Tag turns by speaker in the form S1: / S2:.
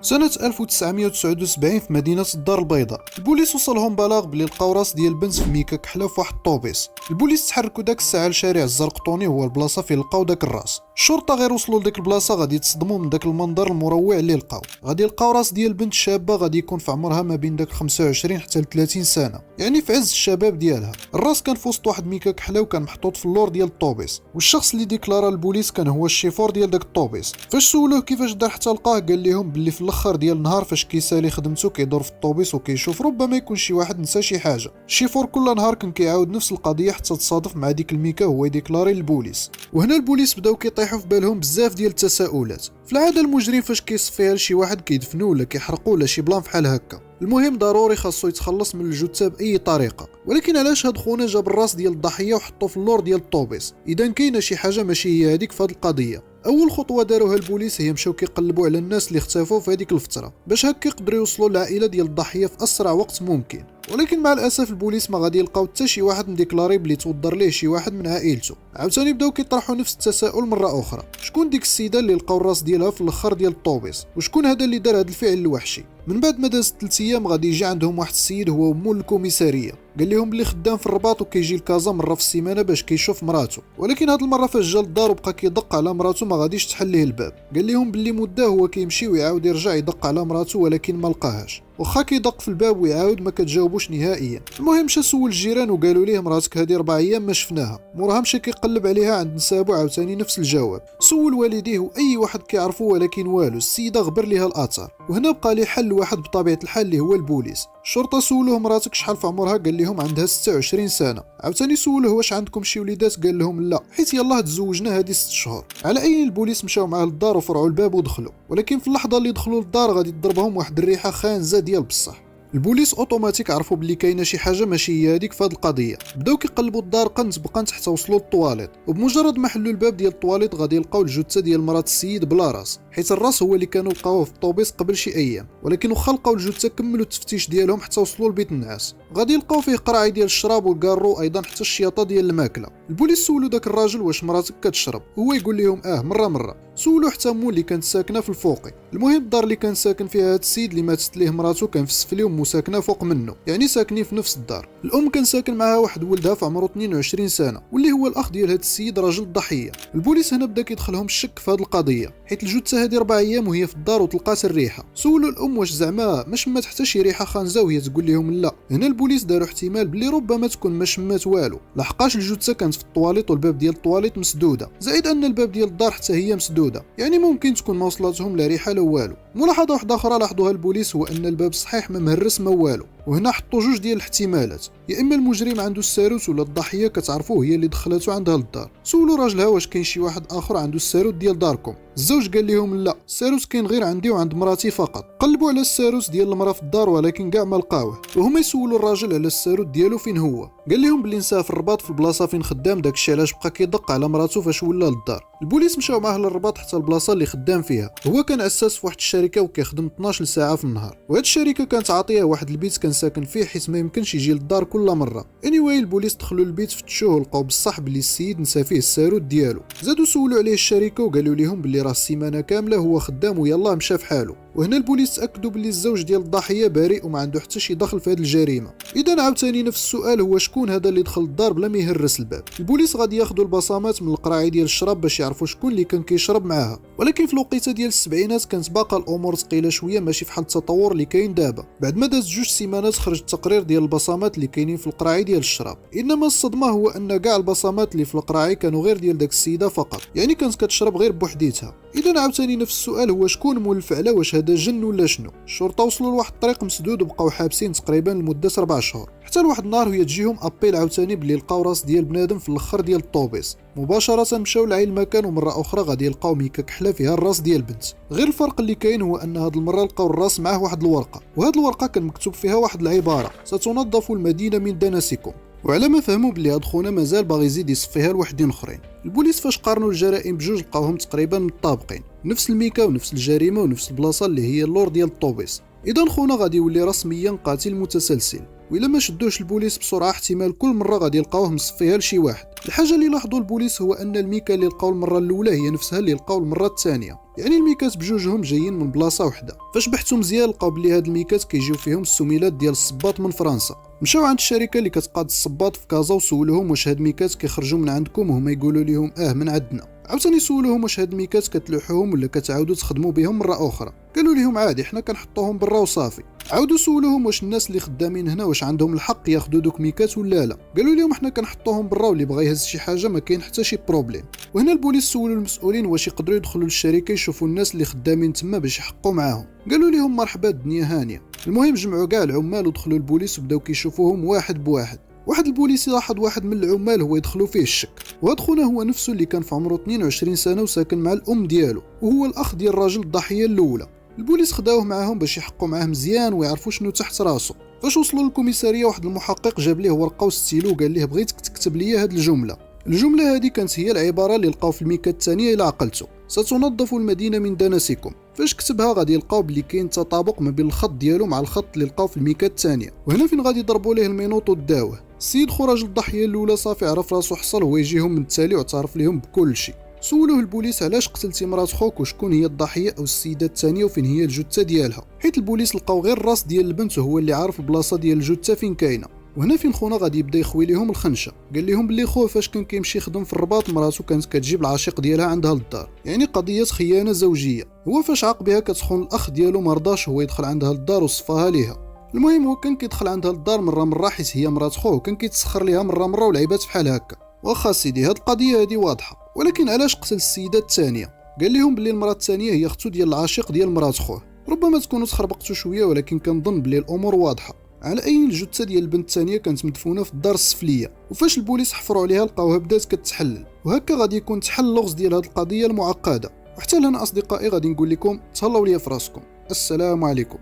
S1: سنة 1979 في مدينة الدار البيضاء، البوليس وصلهم بلاغ بلي لقاو راس ديال بنت في ميكا كحلة في واحد الطوبيس. البوليس تحركوا داك الساعة لشارع الزرقطوني هو البلاصة فين لقاو داك الراس. الشرطة غير وصلوا لديك البلاصة غادي يتصدموا من داك المنظر المروع اللي لقاو. غادي يلقاو راس ديال بنت شابة غادي يكون في عمرها ما بين داك 25 حتى ل 30 سنة، يعني في عز الشباب ديالها. الراس كان في وسط واحد ميكا كحلة وكان محطوط في اللور ديال الطوبيس، والشخص اللي ديكلارا البوليس كان هو الشيفور ديال داك الطوبيس. فاش سولوه كيفاش دار حتى لقاه، قال لهم باللي في الاخر ديال النهار فاش كيسالي خدمته كيدور في الطوبيس وكيشوف ربما يكون شي واحد نسى شي حاجه. الشيفور كل نهار كان كيعاود نفس القضيه حتى تصادف مع ديك الميكا هو يديكلاري للبوليس. وهنا البوليس بداو كيطيحوا في بالهم بزاف ديال التساؤلات. في العاده المجرم فاش كيصفيها لشي واحد كيدفنوه ولا كيحرقوه ولا شي بلان بحال هكا. المهم ضروري خاصو يتخلص من الجثه باي طريقه. ولكن علاش هاد خونا جاب الراس ديال الضحيه وحطو في اللور ديال الطوبيس؟ اذا كاينه شي حاجه ماشي هي هذيك في هاد القضيه. اول خطوه داروها البوليس هي مشاو كيقلبوا على الناس اللي اختفوا في هذيك الفتره باش هكا يقدروا يوصلوا للعائله ديال الضحيه في اسرع وقت ممكن. ولكن مع الاسف البوليس ما غادي يلقاو حتى شي واحد مديكلاري بلي توضر ليه شي واحد من عائلته. عاوتاني بداو كيطرحوا نفس التساؤل مره اخرى، شكون ديك السيده اللي لقاو الراس ديالها في الاخر ديال الطوبيس؟ وشكون هذا اللي دار هذا الفعل الوحشي؟ من بعد ما داز 3 ايام غادي يجي عندهم واحد السيد هو مول الكوميساريه، قال لهم بلي خدام في الرباط وكيجي لكازا مره في السيمانه باش كيشوف مراته. ولكن هاد المره فاش جا للدار وبقى كيدق على مراته ما غاديش تحل ليه الباب. قال لهم بلي مده هو كيمشي ويعاود يرجع يدق على مراته ولكن ما لقاهاش، واخا كيدق في الباب ويعاود ما كتجاوبوش نهائيا. المهم مشى سول الجيران وقالوا ليه مراتك هذه 4 ايام ما شفناها. موراها مشى كيقلب عليها عند نسابو عاوتاني نفس الجواب. سول والديه واي واحد كيعرفو ولكن والو، السيده غبر ليها الاثار. وهنا بقى ليه حل واحد بطبيعه الحال اللي هو البوليس. الشرطه سولوه مراتك شحال في عمرها؟ قال لهم عندها 26 سنه. عاوتاني سولوه واش عندكم شي وليدات؟ قال لهم لا، حيت يلاه تزوجنا هذه 6 شهور. على اي البوليس مشاو معاه للدار وفرعوا الباب ودخلوا. ولكن في اللحظه اللي دخلوا للدار غادي تضربهم واحد الريحه خانزه ديال بصح. البوليس اوتوماتيك عرفوا بلي كاينه شي حاجه ماشي هي هذيك في هذه القضيه. بداو كيقلبوا الدار قنت بقنت حتى وصلوا للطواليت، وبمجرد ما حلوا الباب ديال الطواليت غادي يلقاو الجثه ديال مرات السيد بلا راس، حيت الراس هو اللي كانوا لقاوه في الطوبيس قبل شي ايام. ولكن واخا لقاو الجثه كملوا التفتيش ديالهم حتى وصلوا لبيت النعاس. غادي يلقاو فيه قراعي ديال الشراب والكارو، ايضا حتى الشياطه ديال الماكله. البوليس سولوا داك الراجل واش مراتك كتشرب؟ هو يقول لهم مره. سولوا حتى مو اللي كانت ساكنه في الفوقي. المهم الدار اللي كان ساكن فيها هاد السيد اللي ماتت ليه مراته كان في السفلي ومو ساكنه فوق منه، يعني ساكنين في نفس الدار. الام كان ساكن معها واحد ولدها في عمره 22 سنه واللي هو الاخ ديال هاد السيد راجل الضحيه. البوليس هنا بدا كيدخلهم الشك في هاد القضيه، حيت الجثه هذه 4 ايام وهي في الدار وتلقات الريحه. سولوا الام واش زعما ما شمات حتى شي ريحه خانزه وهي تقول لهم لا. هنا البوليس داروا احتمال بلي ربما تكون ما شمات والو، لحقاش الجثه كانت في الطواليت والباب ديال الطواليت مسدوده، زائد ان الباب ديال الدار حتى هي مسدوده، يعني ممكن تكون ما وصلتهم لا ريحه لا والو. ملاحظه واحده اخرى لاحظوها البوليس هو ان الباب صحيح ما مهرس ما والو. وهنا حطوا 2 ديال الاحتمالات، يا اما المجرم عنده الساروت ولا الضحيه كتعرفوه هي اللي دخلته عندها للدار. سولوا راجلها واش كاين شي واحد اخر عنده الساروت ديال داركم؟ الزوج قال لهم لا، الساروت كاين غير عندي وعند مراتي فقط. قلبوا على الساروت ديال المراه في الدار ولكن كاع ما لقاوه. وهما يسولوا الراجل على الساروت ديالو فين هو. قال لهم بلي نساه في الرباط في البلاصه فين خدام، داكشي علاش بقى كيدق على مراته فاش ولا للدار. البوليس مشاو معاه للرباط حتى البلاصه اللي خدام فيها. هو كان اساس في واحد الشركه وكيخدم 12 ساعه في النهار، وهاد الشركه كانت عاطيه واحد البيت كان ساكن فيه حيت ما يمكنش يجي للدار كل مره. البوليس دخلوا للبيت فتشوه ولقاو بصح بلي السيد نسى فيه الساروت ديالو. زادوا سولوا عليه الشركه وقالوا لهم بلي راه السيمانه كامله هو خدام ويلاه مشى في حاله. وهنا البوليس تاكدوا بلي الزوج ديال الضحيه بريء وما عنده حتى شي دخل في هذه الجريمه. اذا عاوتاني نفس السؤال، هو شكون هذا اللي دخل الدار بلا ما يهرس الباب؟ البوليس غادي ياخذوا البصمات من القراعي ديال الشراب باش يعرفوا شكون اللي كان كيشرب معاها. ولكن في الوقيته ديال السبعينات كانت باقا الامور ثقيله شويه، ماشي فحال التطور اللي كاين دابا. بعد ما داز 2 سيمانات خرج التقرير ديال البصمات اللي كاينين في القراعي ديال الشراب. انما الصدمه هو ان كاع البصمات اللي في القراعي كانوا غير ديال داك السيده فقط، يعني كانت كتشرب غير بوحديتها. اذا عاوتاني نفس السؤال، هو شكون مول الفعله؟ واش هذا جن ولا شنو؟ الشرطه وصلوا لواحد الطريق مسدود وبقاو حابسين تقريبا لمده 4 شهور، حتى لواحد النهار وهي تجيهم ابيل عاوتاني بلي لقاو راس ديال بنادم في الاخر ديال الطوبيس. مباشره مشاو لعين المكان ومره اخرى غادي يلقاو ميكا كحله فيها الراس ديال بنت. غير الفرق اللي كاين هو ان هاد المره لقاو الراس معاه واحد الورقه، وهاد الورقه كان مكتوب فيها واحد العباره: ستنظف المدينه من دنسكم. وعلى ما فهموا بلي هاد خونا مازال باغي يزيد يصفيها لوحدين اخرين. البوليس فاش قارنوا الجرائم بجوج لقاوهم تقريبا متطابقين، نفس الميكا ونفس الجريمه ونفس البلاصه اللي هي اللور ديال الطوبيس. اذا خونا غادي يولي رسميا قاتل متسلسل، وإلا ما شدوش البوليس بسرعه احتمال كل مره غادي يلقاوه مصفيها لشي واحد. الحاجه اللي لاحظوا البوليس هو ان الميكا اللي لقاو المره الاولى هي نفسها اللي لقاو المره الثانيه، يعني الميكات بجوجهم جايين من بلاصه وحده. فاش بحثوا مزيان لقاو بلي هاد الميكات كيجيو فيهم السميلات ديال الصباط من فرنسا. مشاو عند الشركه اللي كتقاد الصباط في كازا وسولوهم واش هاد الميكات كيخرجوا من عندكم، وهما يقولوا لهم من عندنا. عاوتاني سولوهم واش هاد الميكات كتلوحوهم ولا كتعاودوا تخدموا بهم مره اخرى. قالوا لهم عادي حنا كنحطوهم برا وصافي. عاودوا سولوهم واش الناس اللي خدامين هنا واش عندهم الحق ياخذوا دوك ميكات ولا لا. قالوا لهم حنا كنحطوهم برا واللي بغى يهز شي حاجه ما كاين حتى شي بروبليم. وهنا البوليس سولوا المسؤولين واش يقدروا يدخلوا للشركه يشوفوا الناس اللي خدامين تما باش يحقوا معاهم. قالوا لهم مرحبا الدنيا هانيه. المهم جمعوا كاع العمال ودخلوا البوليس وبداو كيشوفوهم واحد بواحد. واحد البوليس لاحظ واحد من العمال هو يدخلوا فيه الشك، وهاد خونا هو نفسه اللي كان في عمره 22 سنه وساكن مع الام ديالو، وهو الاخ ديال الراجل الضحيه الاولى. البوليس خداوه معاهم باش يحقوا معاه مزيان ويعرفوا شنو تحت راسه. فاش وصلوا للكوميساريه واحد المحقق جاب ليه ورقه وستيلو وقال ليه بغيتك تكتب لي هاد الجمله هذه كانت هي العباره اللي لقاو في الميكا الثانيه الى عقلته: ستنظف المدينه من دنسكم. فاش كتبها غادي يلقاو بلي كاين تطابق ما بين الخط ديالو مع الخط اللي لقاو في الميكا الثانيه. وهنا فين غادي يضربوا ليه المينوط وداوه. السيد خراج الضحيه الاولى صافي عرف راسو حصل هو يجيهم من التالي واعترف لهم بكل شيء. سولوه البوليس علاش قتلتي مرات خوك وشكون هي الضحيه او السيده الثانيه وفين هي الجثه ديالها، حيت البوليس لقاو غير الراس ديال البنت وهو اللي عارف البلاصه ديال الجثه فين كاينه. وهنا فين خونا غادي يبدا يخوي لهم الخنشه. قال لهم بلي خوه فاش كان كيمشي يخدم في الرباط مراتو كانت كتجيب العاشق ديالها عندها للدار، يعني قضيه خيانه زوجيه. هو فاش عاق بها كتخون الاخ ديالو مرضاش هو يدخل عندها للدار وصفاها ليها. المهم هو كان كيدخل عندها للدار مره حيت هي مرات خوه وكان كيتسخر ليها مره ولعيبات بحال هكا. واخا سيدي هاد القضيه هادي واضحه، ولكن علاش قتل السيده الثانيه؟ قال لهم بلي المراه الثانيه هي اختو ديال العاشق ديال مرات خوه. ربما تكونوا تخربقتوا شويه ولكن كنظن بلي الامور واضحه. على اي الجثه ديال البنت الثانيه كانت مدفونه في الدار السفليه، وفاش البوليس حفروا عليها لقاوها بدات كتحلل. وهكا غادي يكون تحل اللغز ديال هاد القضيه المعقده. وحتى لهنا اصدقائي غادي نقول لكم تهلاو ليا في راسكم. السلام عليكم.